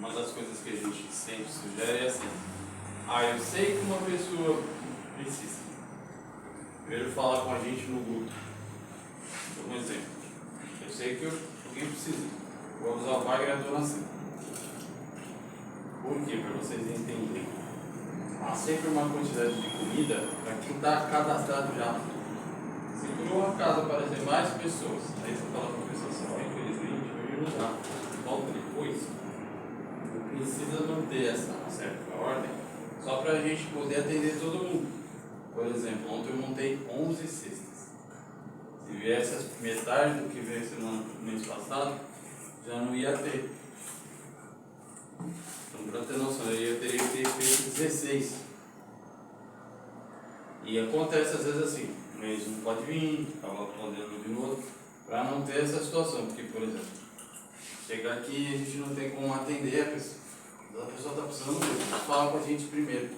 uma das coisas que a gente sempre sugere é assim: eu sei que uma pessoa precisa. Primeiro fala com a gente no grupo. Por exemplo, eu sei que alguém precisa. Vou usar o Wagner da donação. Por quê? Para vocês entenderem. Há sempre uma quantidade de comida para quem está cadastrado já. Se criou uma casa para ter mais pessoas, aí você fala para a pessoa assim: infelizmente, hoje não dá. Volta depois. Precisa manter essa certa ordem só para a gente poder atender todo mundo. Por exemplo, ontem eu montei 11 cestas. Se viesse metade do que veio semana mês passado, já não ia ter. Então, para ter noção, eu teria que ter feito 16. E acontece às vezes assim: um mês não pode vir, acaba podendo vir no outro, para não ter essa situação. Porque, por exemplo, chegar aqui e a gente não tem como atender a pessoa. A pessoa está precisando mesmo, fala com a gente primeiro.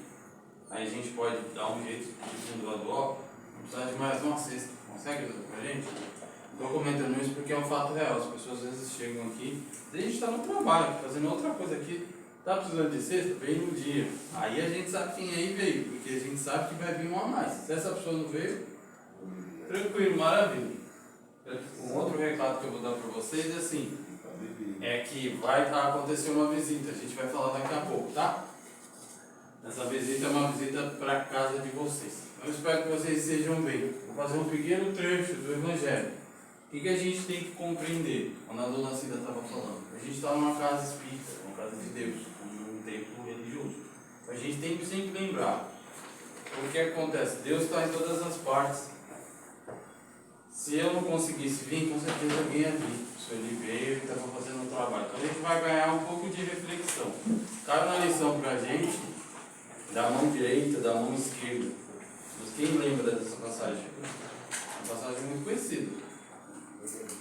Aí a gente pode dar um jeito de um doador, não precisa de mais uma cesta. Consegue ajudar com a gente? Estou comentando isso porque é um fato real. As pessoas às vezes chegam aqui, a gente está no trabalho, fazendo outra coisa aqui, está precisando de cesta? Vem no dia. Aí a gente sabe quem aí veio, porque a gente sabe que vai vir um a mais. Se essa pessoa não veio, tranquilo, maravilha. Um outro recado que eu vou dar para vocês é assim: é que vai acontecer uma visita, a gente vai falar daqui a pouco, tá? Essa visita é uma visita para a casa de vocês. Eu espero que vocês sejam bem. Vou fazer um pequeno trecho do Evangelho. O que a gente tem que compreender? Quando a dona Cida estava falando, a gente está numa casa espírita, uma casa de Deus, um templo religioso. A gente tem que sempre lembrar o que acontece. Deus está em todas as partes. Se eu não conseguisse vir, com certeza alguém ia vir. Se ele veio e estava fazendo o trabalho. Então a gente vai ganhar um pouco de reflexão. Caiu na lição para a gente da mão direita, da mão esquerda. Quem lembra dessa passagem? É uma passagem muito conhecida.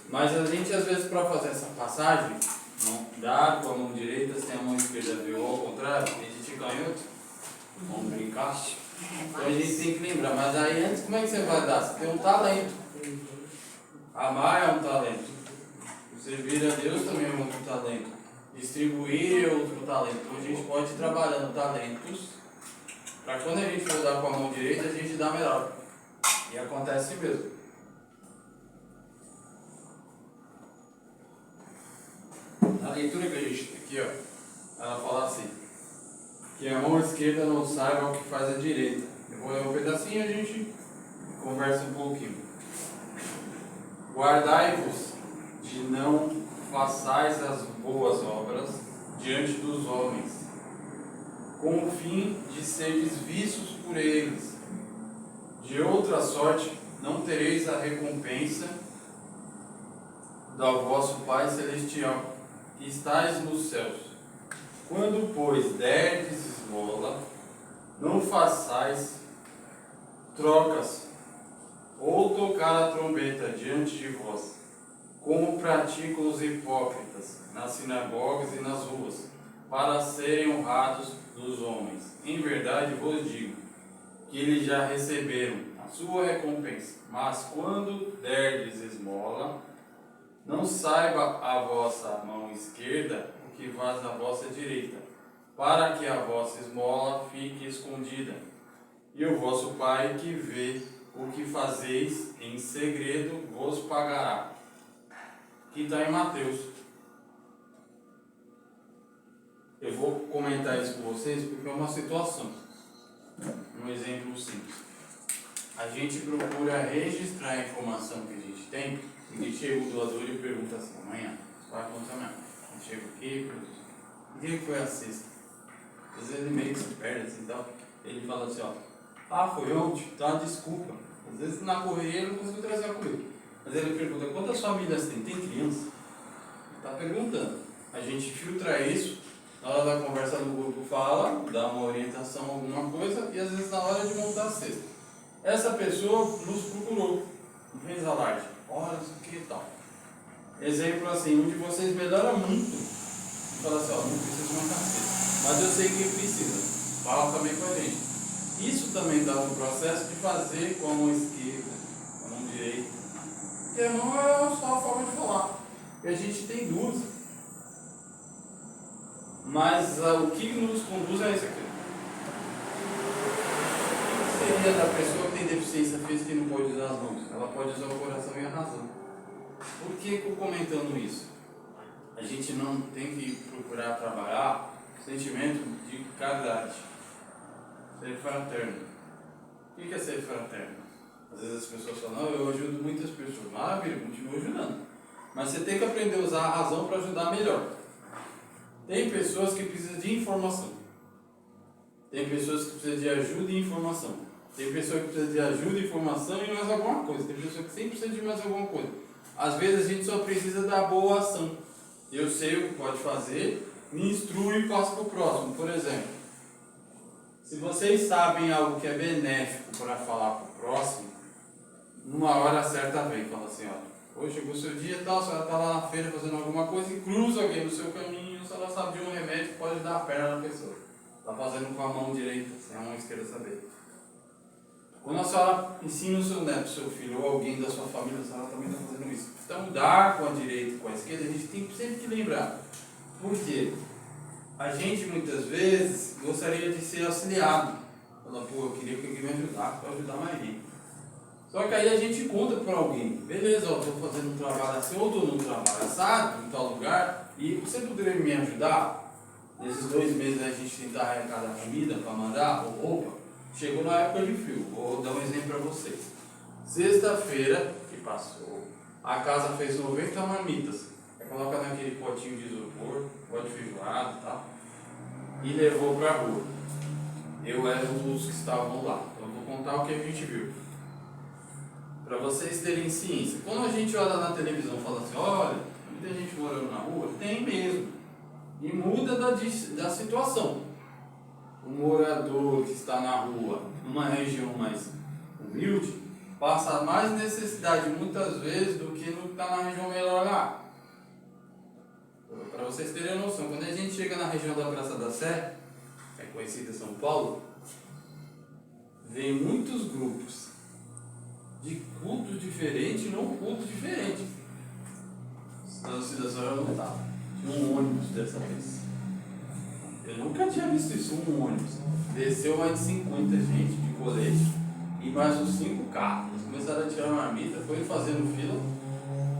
Mas a gente, às vezes, para fazer essa passagem, não dá com a mão direita, sem a mão esquerda viu, ao contrário, a gente ganhou. Vamos brincar? Então a gente tem que lembrar. Mas aí, antes, como é que você vai dar? Você tem um talento. Amar é um talento. Servir a Deus também é um outro talento. Distribuir é outro talento. Então a gente pode ir trabalhando talentos para quando a gente for dar com a mão direita, a gente dá melhor. E acontece mesmo. A leitura que a gente tem aqui, ela fala assim: que a mão esquerda não saiba o que faz a direita. Eu vou ler um pedacinho e a gente conversa um pouquinho. Guardai-vos de não façais as boas obras diante dos homens, com o fim de seres vistos por eles. De outra sorte, não tereis a recompensa do vosso Pai Celestial, que estais nos céus. Quando, pois, derdes esmola, não façais trocas ou tocar a trombeta diante de vós, como praticam os hipócritas nas sinagogas e nas ruas, para serem honrados dos homens. Em verdade vos digo que eles já receberam a sua recompensa. Mas quando derdes esmola, não saiba a vossa mão esquerda o que faz a vossa direita, para que a vossa esmola fique escondida. E o vosso Pai que vê o que fazeis em segredo vos pagará. Que está em Mateus. Eu vou comentar isso com vocês porque é uma situação. Um exemplo simples. A gente procura registrar a informação que a gente tem, e chega o doador e pergunta assim: amanhã, vai acontecer amanhã. A gente chega aqui e pergunta: o que foi a sexta? Às vezes ele meio que se perde assim, então ele fala assim: foi ontem, tá, desculpa. Às vezes na correria ele não conseguiu trazer a comida. Mas ele pergunta: quantas famílias tem? Tem criança? Está perguntando. A gente filtra isso, na hora da conversa no grupo fala, dá uma orientação, alguma coisa, e às vezes na hora de montar a cesta. Essa pessoa nos procurou, fez alarde, olha isso aqui e tal. Exemplo assim: um de vocês melhora muito e fala assim: não preciso montar a cesta, mas eu sei que precisa, fala também com a gente. Isso também dá um processo de fazer com a mão esquerda, com a mão direita, porque a mão é só a forma de falar, e a gente tem duas. Mas o que nos conduz é isso aqui. O que seria da pessoa que tem deficiência física e não pode usar as mãos? Ela pode usar o coração e a razão. Por que eu comentando isso? A gente não tem que procurar trabalhar o sentimento de caridade, ser fraterno. O que é ser fraterno? Às vezes as pessoas falam, não, eu ajudo muitas pessoas. Maravilha, continua ajudando. Mas você tem que aprender a usar a razão para ajudar melhor. Tem pessoas que precisam de informação. Tem pessoas que precisam de ajuda e informação. Tem pessoas que precisam de ajuda, informação e mais alguma coisa. Tem pessoas que sempre precisam de mais alguma coisa. Às vezes a gente só precisa da boa ação. Eu sei o que pode fazer, me instrui e passo para o próximo. Por exemplo, se vocês sabem algo que é benéfico para falar para o próximo, numa hora certa vem, fala assim, ó, hoje chegou o seu dia e tal, a senhora está lá na feira fazendo alguma coisa e cruza alguém no seu caminho, a senhora sabe de um remédio que pode dar a perna na pessoa. Está fazendo com a mão direita, sem a mão esquerda saber. Quando a senhora ensina o seu neto, seu filho ou alguém da sua família, a senhora também está fazendo isso. Então, dar com a direita e com a esquerda, a gente tem sempre que lembrar. Por quê? A gente, muitas vezes, gostaria de ser auxiliado. Fala, pô, eu queria que alguém me ajudasse para ajudar mais gente. Só que aí a gente conta para alguém. Beleza, eu estou fazendo um trabalho assim, ou estou num trabalho assado, em tal lugar, e você poderia me ajudar? Nesses 2 meses a gente tentar arrecadar comida para mandar, ou roupa. Chegou na época de frio, vou dar um exemplo para vocês. Sexta-feira que passou, a casa fez 90 marmitas. Aí coloca naquele potinho de isopor, pó de feijoada e tal, e levou para a rua. Eu era um dos que estavam lá, então vou contar o que a gente viu. Para vocês terem ciência. Quando a gente olha na televisão e fala assim, olha, muita gente morando na rua, tem mesmo. E muda da situação. O morador que está na rua, numa região mais humilde, passa mais necessidade muitas vezes do que no que está na região melhor lá. Para vocês terem noção, quando a gente chega na região da Praça da Sé, que é conhecida São Paulo, vem muitos grupos de cultos diferentes, não cultos diferentes. A senhora não estava. Tinha um ônibus dessa vez. Eu nunca tinha visto isso, um ônibus. Desceu mais de 50 gente de colete e mais uns 5 carros. Eles começaram a tirar uma marmita, foi fazendo fila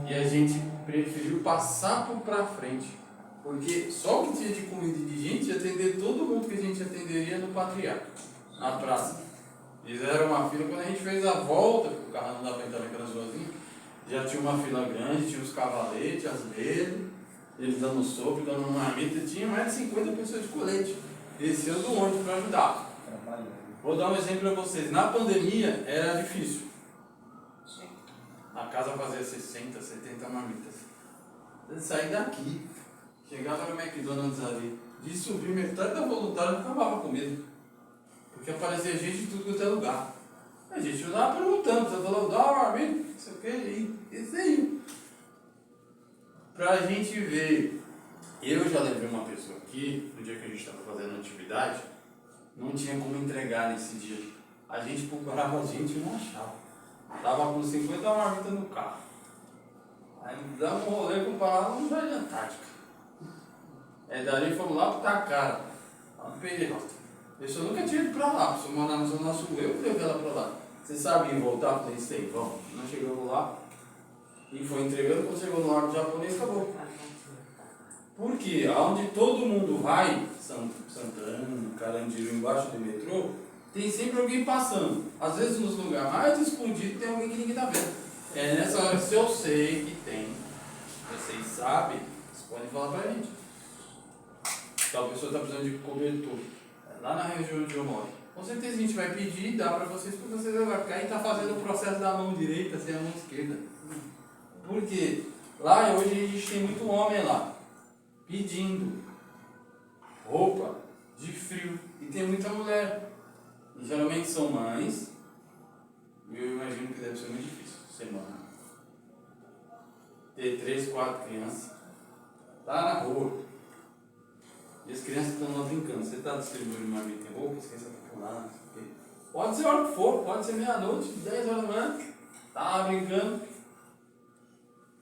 e a gente preferiu passar para frente. Porque só o que tinha de comida e de gente ia atender todo mundo que a gente atenderia no Patriarca, na praça. Fizeram uma fila, quando a gente fez a volta, porque o carro não dava para entrar naquelas ruazinhas, já tinha uma fila grande, tinha os cavaletes, as mesas, eles dando sopa, dando uma marmita, tinha mais de 50 pessoas de colete, descendo do ônibus para ajudar. Vou dar um exemplo para vocês, na pandemia era difícil. A casa fazia 60, 70 marmitas. Eu saí daqui, chegava no McDonald's ali, de subir metade da voluntária acabava com medo. Porque aparecia gente de tudo quanto é lugar. A gente andava perguntando, você falou, dá uma marmita, não sei o que, e isso aí. Pra gente ver, eu já levei uma pessoa aqui, no dia que a gente estava fazendo atividade, não tinha como entregar nesse dia. A gente procurava a gente e não achava. Tava com 50 marmitas no carro. Aí dava um rolê com parada no Jardim Antártica. Dali fomos lá pro Tacara, lá no Pereira. A pessoa nunca tinha ido pra lá, a pessoa mandava na Zona Sul, eu levei ela pra lá. Vocês sabiam voltar? Falei, sei, vamos. Nós chegamos lá e foi entregando, quando chegou no Largo Japonês, acabou. Porque aonde todo mundo vai, Santana, Carandiru, embaixo do metrô, tem sempre alguém passando. Às vezes nos lugares mais escondidos tem alguém que ninguém tá vendo. É nessa hora, se eu sei que tem, vocês sabem, vocês podem falar pra gente. Tal pessoa está precisando de cobertor. Lá na região onde eu moro. Com certeza a gente vai pedir e dá para vocês, porque vocês vão ficar aí está fazendo o processo da mão direita sem a mão esquerda. Por quê? Lá hoje a gente tem muito homem lá, pedindo roupa de frio. E tem muita mulher. E geralmente são mães. E eu imagino que deve ser muito difícil ser mãe. Ter 3, 4 crianças. Lá na rua. E as crianças estão lá brincando. Você está distribuindo marmita em roupa, as crianças estão lá, não sei o quê. Pode ser a hora que for, pode ser meia-noite, 10 horas da manhã. Está lá brincando.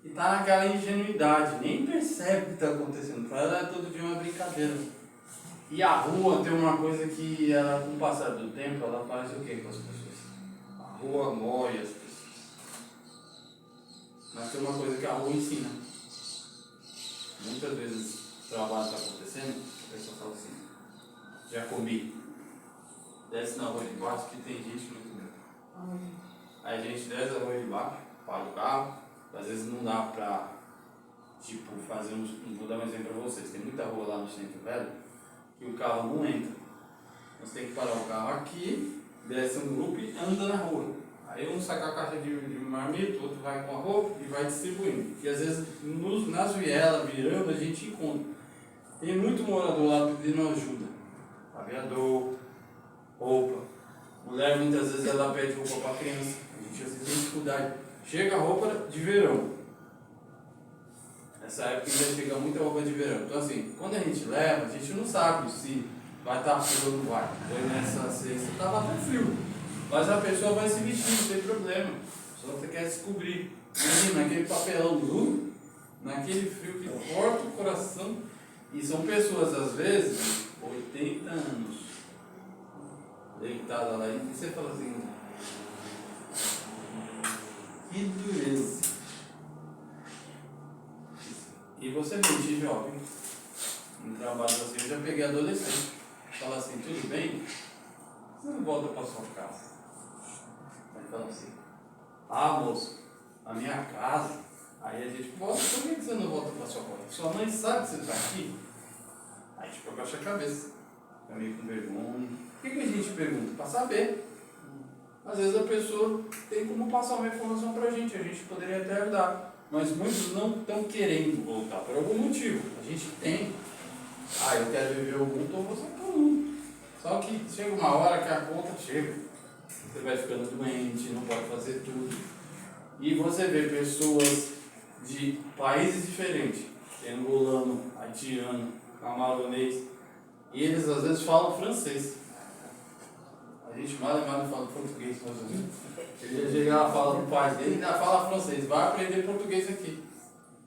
e tá naquela ingenuidade, nem percebe o que está acontecendo. Para ela é todo dia uma brincadeira. E a rua tem uma coisa que ela, com o passar do tempo, ela faz o que com as pessoas? A rua mói as pessoas. Mas tem uma coisa que a rua ensina. Muitas vezes o trabalho está acontecendo, a pessoa fala assim, já comi. Desce na rua de baixo que tem gente muito grande. Aí a gente desce a rua de baixo, para o carro, às vezes não dá pra, tipo, fazer vou dar um exemplo pra vocês, tem muita rua lá no centro velho, que o carro não entra. Você tem que parar o carro aqui, desce um grupo e anda na rua. Aí um saca a caixa de marmito, outro vai com a roupa e vai distribuindo. E às vezes nas vielas, virando, a gente encontra. Tem muito morador lá pedindo ajuda. Aviador, roupa. Mulher muitas vezes ela pede roupa para criança. A gente às vezes tem dificuldade. Chega a roupa de verão. Nessa época ainda chega muita roupa de verão. Então assim, quando a gente leva, a gente não sabe se vai estar frio ou não vai. Foi nessa sexta, estava até frio. Mas a pessoa vai se vestir, não tem problema. Só você quer descobrir. Imagina, naquele papelão duro, naquele frio que corta o coração. E são pessoas, às vezes, 80 anos, deitadas lá. E você fala assim, que dureza. E você mente, jovem. Em trabalho assim, eu já peguei adolescente. Fala assim, tudo bem? Você não volta para sua casa. Aí fala assim, ah moço, a minha casa. Aí a gente volta, por que você não volta para sua casa? Sua mãe sabe que você está aqui? Aí a gente abaixa a cabeça. Fica meio com vergonha. Por que a gente pergunta? Para saber. Às vezes a pessoa tem como passar uma informação para a gente poderia até ajudar. Mas muitos não estão querendo voltar por algum motivo. A gente tem. Ah, eu quero viver o mundo, então você quer o mundo. Só que chega uma hora que a conta chega. Você vai ficando doente, não pode fazer tudo. E você vê pessoas de países diferentes, angolano, haitiano, camaronês, e eles às vezes falam francês. A gente mal fala português, mais ou menos. Ele já chega lá, fala do pai dele, ainda fala francês, vai aprender português aqui.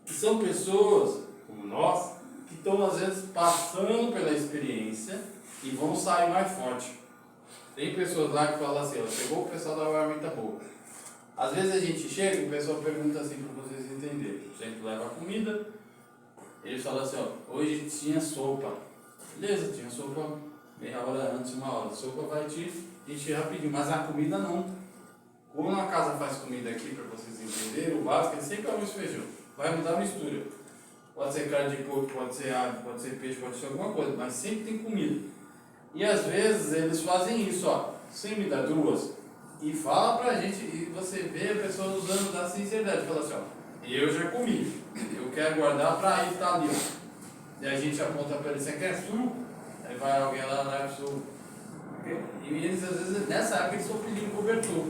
E são pessoas, como nós, que estão às vezes passando pela experiência e vão sair mais forte. Tem pessoas lá que falam assim, ó, chegou o pessoal da marmita boa. Às vezes a gente chega e o pessoal pergunta assim para vocês entenderem. O centro leva a comida, eles falam assim, ó, hoje tinha sopa. Beleza, tinha sopa meia hora antes, uma hora. A sopa vai te encher rapidinho, mas a comida não. Quando a casa faz comida aqui, para vocês entenderem, o básico é sempre arroz e feijão. Vai mudar a mistura. Pode ser carne de porco, pode ser ave, pode ser peixe, pode ser alguma coisa, mas sempre tem comida. E às vezes eles fazem isso, ó, você me dá duas e fala pra gente, e você vê a pessoa usando da sinceridade, fala assim, ó, eu já comi, eu quero guardar pra ir tá ali, ó. E a gente aponta pra ele, você quer suco? Aí vai alguém lá, leva suco. E eles às vezes, nessa época, eles estão pedindo cobertor.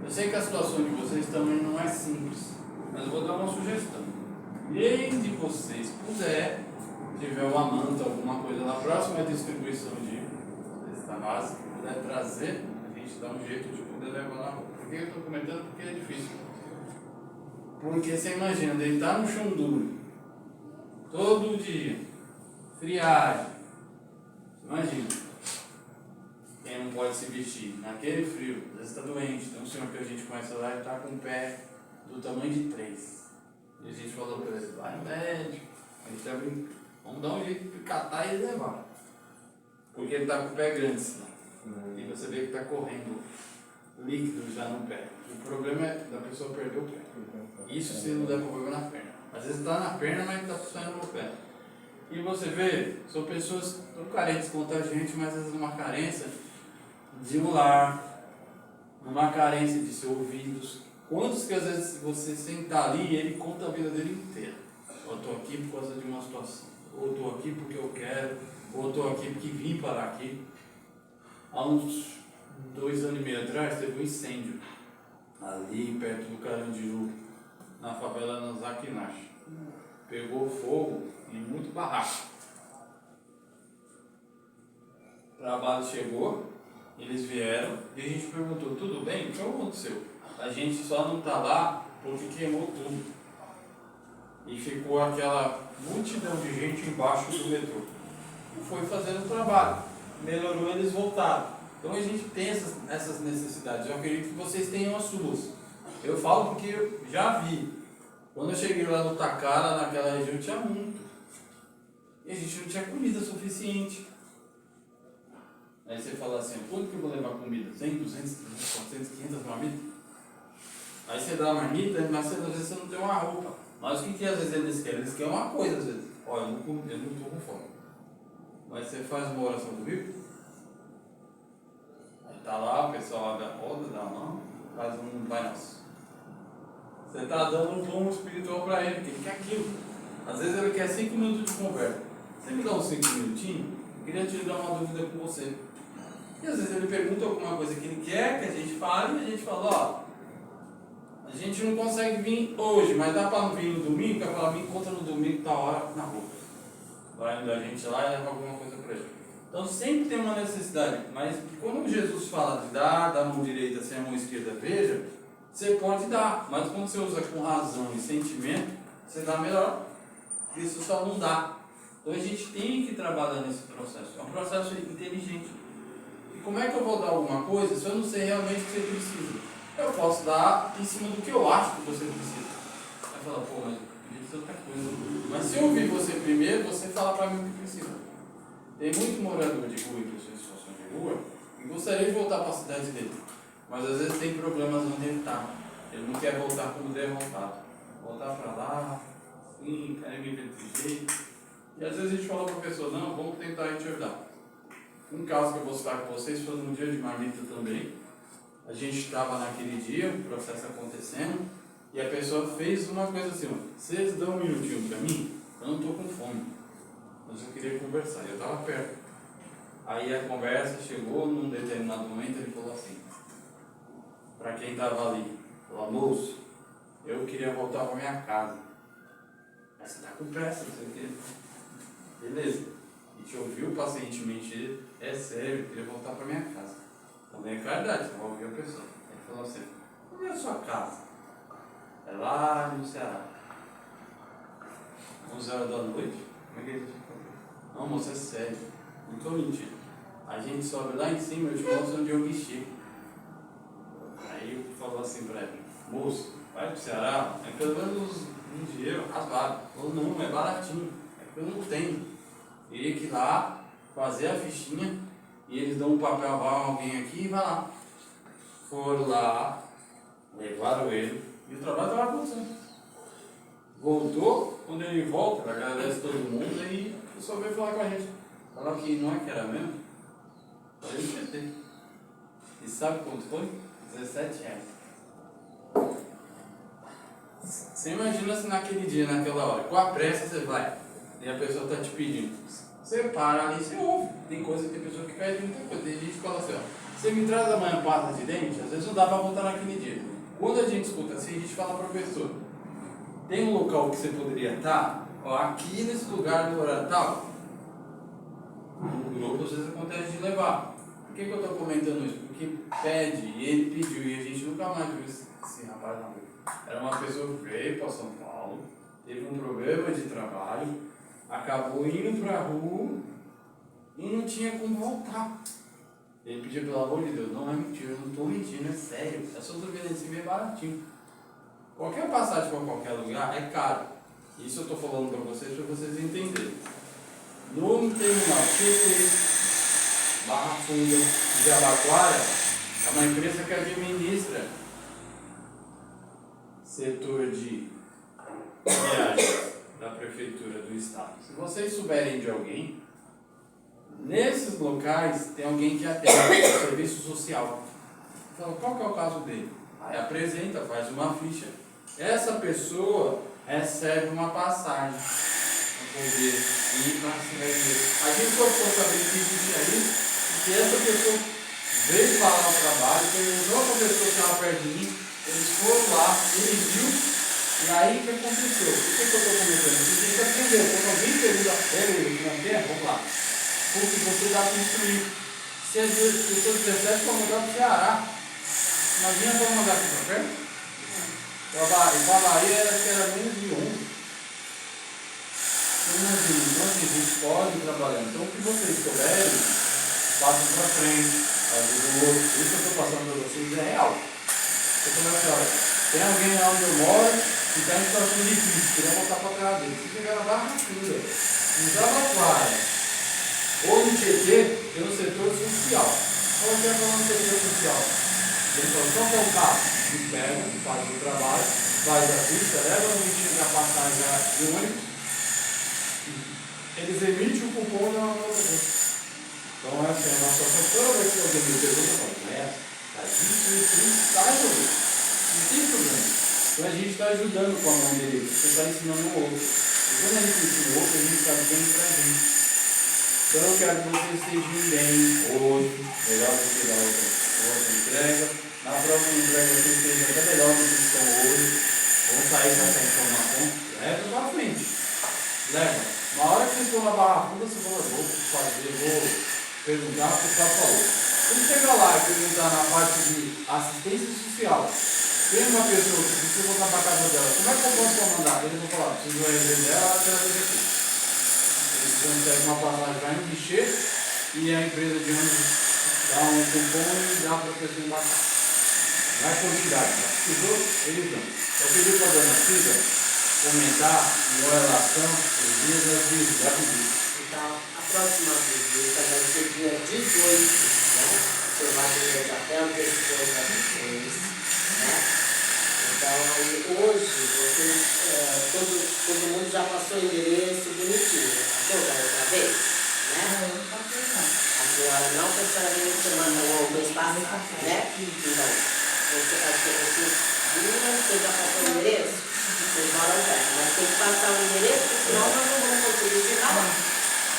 Eu sei que a situação de vocês também não é simples, mas eu vou dar uma sugestão. E se vocês puderem, tiver uma manta, alguma coisa na próxima distribuição de desta base, puder trazer, a gente dá um jeito de poder levar na rua. Por que eu estou comentando? Porque é difícil. Porque você imagina, deitar no chão duro, todo dia, friagem, imagina, quem não pode se vestir, naquele frio, às vezes está doente, tem um senhor que a gente conhece lá e está com o pé do tamanho de 3. E a gente falou para ele, vai no médico, a gente tá brincando. Vamos dar um jeito de catar e levar. Porque ele está com o pé grande, senão. E você vê que está correndo líquido já no pé. O problema é da pessoa perder o pé. Isso se não der problema na perna. Às vezes está na perna, mas está funcionando no pé. E você vê, são pessoas tão carentes quanto a gente, mas às vezes uma carência de um lar, uma carência de seus ouvidos. Quantos que às vezes você sentar ali e ele conta a vida dele inteira? Eu estou aqui por causa de uma situação. Ou estou aqui porque eu quero, ou estou aqui porque vim parar aqui. Há uns 2 anos e meio atrás teve um incêndio ali perto do Carandiru, na favela Nanzaquinache. Pegou fogo em muito barraco. O trabalho chegou, eles vieram e a gente perguntou, tudo bem? O que aconteceu? A gente só não está lá porque queimou tudo. e ficou aquela multidão de gente embaixo do metrô. E foi fazendo o trabalho, melhorou, eles voltaram. Então a gente tem essas necessidades, eu acredito que vocês tenham as suas. Eu falo porque eu já vi. Quando eu cheguei lá no Takara, naquela região, tinha muito. E a gente não tinha comida suficiente. Aí você fala assim, quanto que eu vou levar comida? 100, 200, 300, 400, 500 marmitas? Aí você dá a marmita, mas às vezes você não tem uma roupa. Mas o que às vezes eles querem? Eles querem uma coisa às vezes. Olha, eu não estou com fome. Mas você faz uma oração comigo? Aí tá lá, o pessoal abre a roda, dá a mão, faz um Pai Nosso. Você está dando um dom espiritual para ele, porque ele quer aquilo. Às vezes ele quer 5 minutos de conversa. Você me dá uns 5 minutinhos? Eu queria te dar uma dúvida com você. E às vezes ele pergunta alguma coisa que ele quer que a gente fale, e a gente fala, ó, a gente não consegue vir hoje, mas dá para não vir no domingo, que ela me encontra no domingo, tá hora na rua. Vai indo a gente lá e leva alguma coisa para ele. Então sempre tem uma necessidade, mas quando Jesus fala de dar, da mão direita sem a mão esquerda, veja, você pode dar, mas quando você usa com razão e sentimento, você dá melhor. Isso só não dá. Então a gente tem que trabalhar nesse processo. É um processo inteligente. E como é que eu vou dar alguma coisa se eu não sei realmente o que você precisa? Eu posso dar em cima do que eu acho que você precisa. Aí fala, pô, mas eu precisa de outra coisa. Mas se eu ouvir você primeiro, você fala para mim o que precisa. Tem muito morador de rua e pessoas em situação de rua que gostaria de voltar para a cidade dele. Mas às vezes tem problemas onde ele está. Ele não quer voltar como derrotado. Voltar para lá, sim, quer viver desse jeito. E às vezes a gente fala para a pessoa, não, vamos tentar te ajudar. Um caso que eu vou citar com vocês foi no dia de marmita também. A gente estava naquele dia, o processo acontecendo, e a pessoa fez uma coisa assim, ó, vocês dão um minutinho para mim? Eu não estou com fome, mas eu queria conversar, eu estava perto. Aí a conversa chegou, num determinado momento ele falou assim, para quem estava ali, falou, moço, eu queria voltar para minha casa. Aí você está com pressa, não sei o quê. Beleza. E te ouviu pacientemente, ele, é sério, eu queria voltar para minha casa. Também é verdade, você vai ouvir a pessoa. Ele falou assim, onde é a sua casa? É lá no Ceará. 11 horas da noite? Como é que ele falou? Não, moça, é sério. Não estou mentindo. A gente sobe lá em cima, eu te mostro onde eu mexi. Aí ele falou assim para ele, moço, vai pro Ceará, é pelo menos um dinheiro razoável. Falou, não, é baratinho, é que eu não tenho. Teria que ir lá, fazer a fichinha, e eles dão um papel para alguém aqui e vai lá. Foram lá, levaram ele, e o trabalho estava acontecendo. Voltou, quando ele volta, ele agradece todo mundo, e só veio falar com a gente. Falar que não é que era mesmo? Falei, não sei. E sabe quanto foi? 17 reais. Você imagina se naquele dia, naquela hora, com a pressa você vai, e a pessoa está te pedindo. Você para ali e você ouve. Tem coisa, tem pessoa que pede muita coisa. Tem gente que fala assim, ó, você me traz amanhã pasta de dente? Às vezes não dá para voltar naquele dia. Quando a gente escuta assim, a gente fala para a pessoa, tem um local que você poderia estar? Ó, aqui nesse lugar do horário tal. O grupo às vezes acontece de levar. Por que eu estou comentando isso? Porque pede, e ele pediu, e a gente nunca mais viu esse rapaz na rua. Era uma pessoa que veio para São Paulo, teve um problema de trabalho, acabou indo para a rua e não tinha como voltar. Ele pediu, pelo amor de Deus, não é mentira, eu não estou mentindo, é sério. É só ver esse meio baratinho. Qualquer passagem para qualquer lugar é caro. Isso eu estou falando para vocês entenderem. No terminal Tietê, Barra Funda, de Jabaquara, é uma empresa que administra setor de viagens da prefeitura do estado. Se vocês souberem de alguém, nesses locais tem alguém que atende o serviço social. Então, qual que é o caso dele? Aí apresenta, faz uma ficha. Essa pessoa recebe uma passagem para poder ir para a cidade dele. A gente só ficou sabendo que existia isso, porque essa pessoa veio falar o trabalho, perguntou para a pessoa que estava perto de mim, eles foram lá, ele viu, e aí o que aconteceu? Por que eu estou comentando? Você tem que aprender, quando alguém pergunta, não tem, vamos lá. Porque você dá para instruir. Se as pessoas percebem para mandar para o Ceará, imagina para mandar aqui para perto? A Bahia era que era menos de 11. Então, assim, a gente pode trabalhar. Então, o que vocês souberem, passam para frente, ajuda o outro. Isso que eu estou passando para vocês é real. Você começa, olha, tem alguém lá onde eu moro que está em situação difícil, queria voltar para casa dele. Se chegar na Barra Funda, em Jabaquara, ou no Tietê, tem o setor social. Qual que é falando do setor social? Eles falam, qual que é o carro? Eles pegam, fazem o trabalho, faz a pista, leva a gente a passagem de ônibus, eles emitem o cupom na outra pessoa. Então, essa é a nossa situação. Toda vez que alguém me pergunta, eu falo, está difícil, está resolvido. Não tem problema. Então, a gente está ajudando com a mão direita, você está ensinando o outro. E quando a gente ensina o outro, a gente está dando para a gente. Então, eu quero que vocês estejam bem hoje, melhor do que da outra entrega. Na próxima entrega, vocês estejam até melhor do que estão hoje. Vamos sair com essa informação. Leva para frente. Leva. Na hora que vocês for na Barra Funda, vocês vão, vou fazer, vou perguntar o que o pessoal falou. Quando chegar lá e perguntar na parte de assistência social, tem uma pessoa que precisa voltar para a casa dela, como é que eu posso mandar? Eles vão falar, preciso do RG dela, ela tem aqui. Eles conseguem uma passagem, vai no guichê e a empresa de ônibus dá um cupom e dá para a pessoa embarcar. Não é quantidade, precisou, eles dão. Eu pedi para a dona Cida comentar em relação aos dias das visitas, já pedi. Então, a próxima visita vai ser dia 18, né? Você vai ver até antecipou para vocês, né? Então, aí, hoje, vocês, todo mundo já passou o endereço bonitinho, passou da outra vez, né? A senhora não, porque a senhora veio semana ou mês passado, né? Então, vocês viram, você já passou o endereço? Vocês moram perto, mas tem que passar o endereço, porque senão nós não vamos conseguir chegar lá.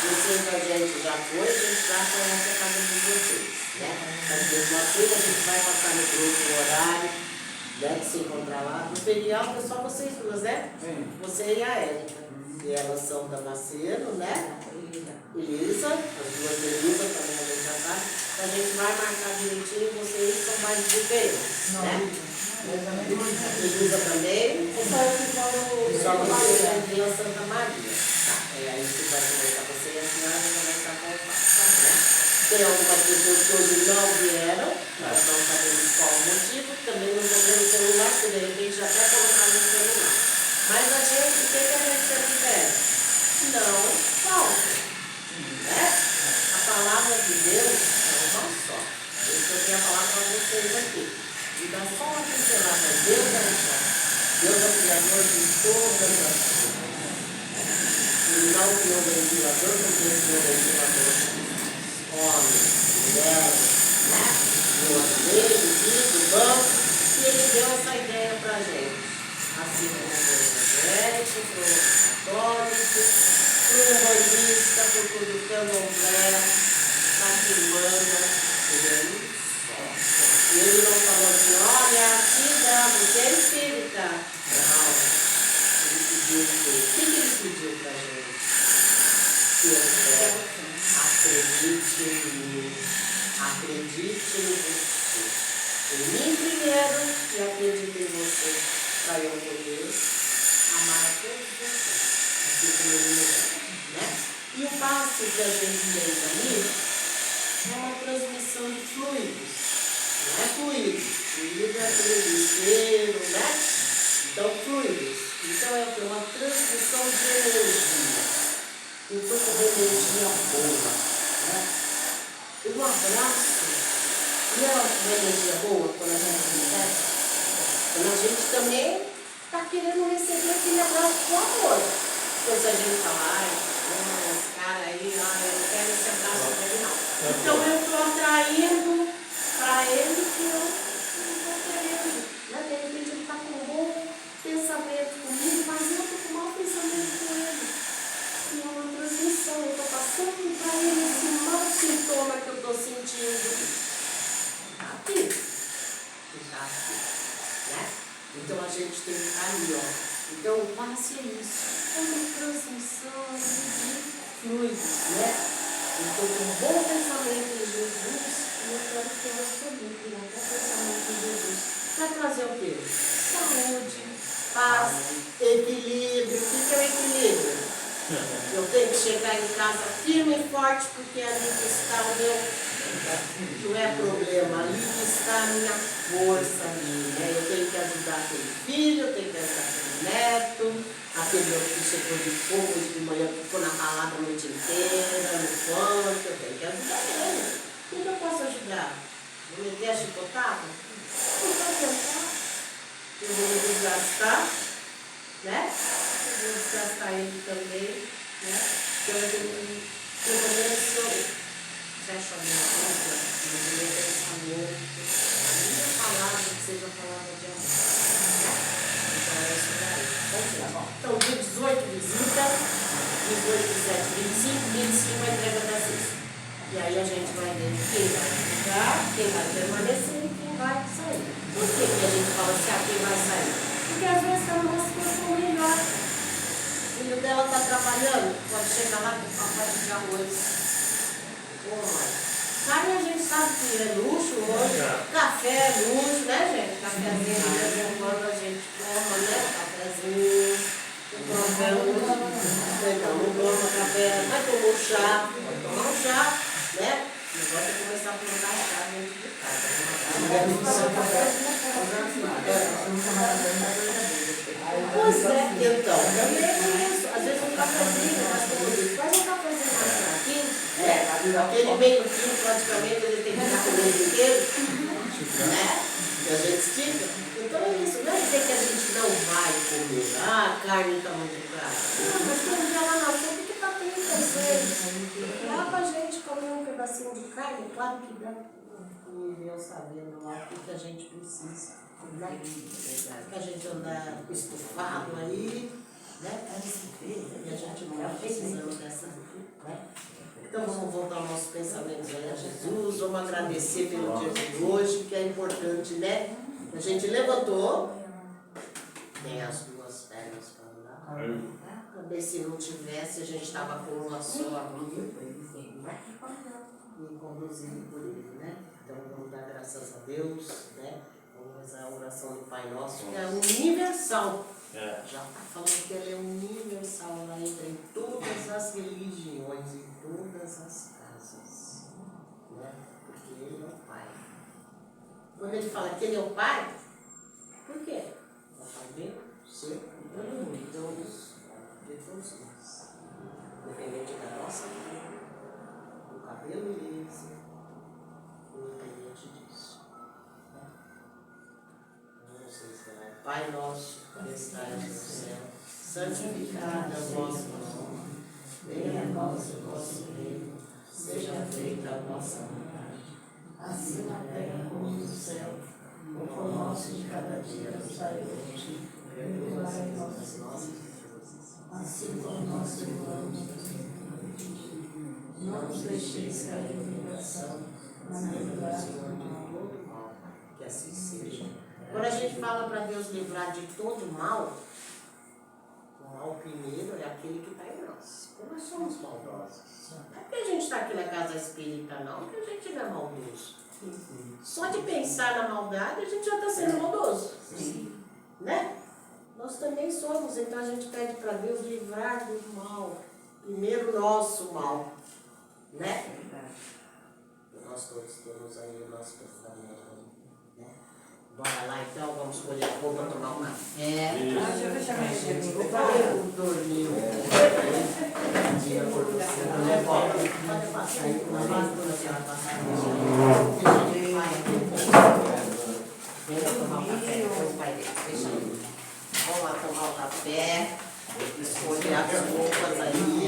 Vocês, a gente já foi, a gente já conhece a casa de vocês, né? Mas mesmo assim, a gente vai passar no grupo o horário, né, de se encontrar lá. No feriado é só vocês duas, né? Você e a Érica. E elas são da Macedo, né? Elisa, as duas Elisa também a gente já sabe. A gente vai marcar direitinho, vocês são mais diferentes, né? Elisa também. Só você é Vila Santa Maria. Tá, aí você vai conversar com você e a senhora vai conversar com o pai, né? Tem algumas pessoas que hoje não vieram, nós não sabemos qual o motivo, também não vou ver no celular, porque de repente já até colocar no celular. Mas a gente, o que a gente sempre pede? Não falta, né? A palavra de Deus é uma só. Isso eu queria falar para vocês aqui. E dá só uma pincelada. Deus é um só. Deus é o Criador de todas as coisas. E não criou ventilador, porque ele criou ventilador. Homens, mulheres, né? Do azulejo, do banco. E ele deu essa ideia para a gente. Assim como para o evangélico, para o católico, para o bandista, para o candomblé, para a quimbanda, entendeu? E ele não falou assim, olha, Cida, você é espírita. Não. Ele pediu o quê? O que ele pediu para a gente? Que eu quero, acredite em mim. Acredite em você. Em mim primeiro e acredite em você. Para eu poder amar a todos vocês. Assim como ele me ama, né? E o passo que a gente fez ali é uma transmissão de fluidos. Não é fluido. Fluido é aquele cheiro, né? Então, fluidos. Então, é uma transmissão de energia. Um pouco de energia boa, né? E um abraço. E é uma energia boa quando a gente recebe? Quando a gente também está querendo receber aquele abraço com amor. Então, se a gente falar, esse cara aí, eu não quero esse abraço dele, não. Então, eu estou atraindo para ele que eu não estou querendo. Né? De repente ele está com um bom pensamento comigo, mas eu estou com um mau pensamento com ele. E é uma transmissão, eu estou passando para ele esse mau sintoma que eu estou sentindo. Está aqui. Está aqui. Né? Então a gente tem que estar ali, ó. Então o passe é isso. É uma transmissão de fluidos, né? Eu estou com um bom pensamento em Jesus. E eu quero que elas também tenham um bom pensamento em Jesus. Para trazer o quê? Saúde, paz, equilíbrio. O que é o equilíbrio? Eu tenho que chegar em casa firme e forte, porque ali que está o meu, não é problema, ali que está a minha força ali, né? Eu tenho que ajudar aquele filho, eu tenho que ajudar aquele neto, aquele outro que chegou de fogo de manhã, ficou na balada a noite inteira, no canto, eu tenho que ajudar ele. Como eu posso ajudar? Vou meter a chicotada? Não vou tentar. Eu vou me desgastar, né? Eu vou desgastar ele também, né? Então eu pelo menos se eu fecho a minha boca, eu vou meter essa louca, a minha palavra que seja a palavra de amor. Então é isso daí. Vamos lá. Então dia 18 visita, 18, 17, 25 a entrega da cesta. E aí a gente vai ver quem vai ficar, quem vai permanecer e quem vai sair. Por que a gente fala assim, quem vai sair? Porque às vezes está numa situação melhor. O filho dela está trabalhando, pode chegar lá com o papai de arroz. Ô mãe, carne a gente sabe que é luxo hoje, café é luxo, né gente? Cafézinho de vez em quando a gente toma, né? Cafézinho, não toma café, mas tomou chá, pode tomar um chá, né? O negócio é começar a plantar chá dentro de casa. Pois é, então, também é isso. Às vezes um cafezinho, mas como eu digo, faz um cafezinho mais fraquinho, né? Aquele meio quilo, praticamente, ele tem que ficar com o mês inteiro, né? E a gente estica. Então é isso, não é dizer que a gente não vai comer, a carne está muito cara. Não, mas tem um dia lá na frente que está 36. Dá pra gente comer um pedacinho de carne, claro que dá. E Deus sabendo lá o que a gente precisa. Né? Que a gente anda estufado aí, né? E a gente não está precisando dessa. Né? Então vamos voltar aos nossos pensamentos aí a Jesus, vamos agradecer pelo dia de hoje, que é importante, né? A gente levantou, tem as duas pernas para andar. Também se não tivesse, a gente estava com uma só né? E conduzido por ele, né? Então vamos dar graças a Deus, né? Vamos rezar a oração do Pai Nosso, que é universal. Já está falando que ele é universal, ela entra em todas as religiões, em todas as casas, né? Porque ele é o Pai. Quando ele fala que ele é o Pai, por quê? É o Pai meu, seu, de todo mundo, de todos nós. Independente da nossa vida, do cabelo liso, independente disso. Pai nosso, que estás no céu, santificado é o vosso nome. Venha a nós o vosso reino, seja feita a vossa vontade, assim na terra como no céu. O pão nosso de cada dia nos dai hoje, perdoai as nossas ofensas, assim como nós perdoamos aos que nos ofendem. Não nos deixeis cair em tentação, mas livrai-nos de todo mal, que assim seja. Quando a gente fala para Deus livrar de todo mal, o mal primeiro é aquele que está em nós. Porque nós somos maldosos. Não é porque a gente está aqui na casa espírita, não, que a gente não é maldoso. Só de pensar na maldade, a gente já está sendo maldoso. Né? Nós também somos, então a gente pede para Deus livrar do mal. Primeiro nosso mal. Né? E nós todos temos aí o nosso pensamento. Bora lá então, vamos escolher a roupa, tomar um café. Vou dormir. Pode passar aí, uma vez,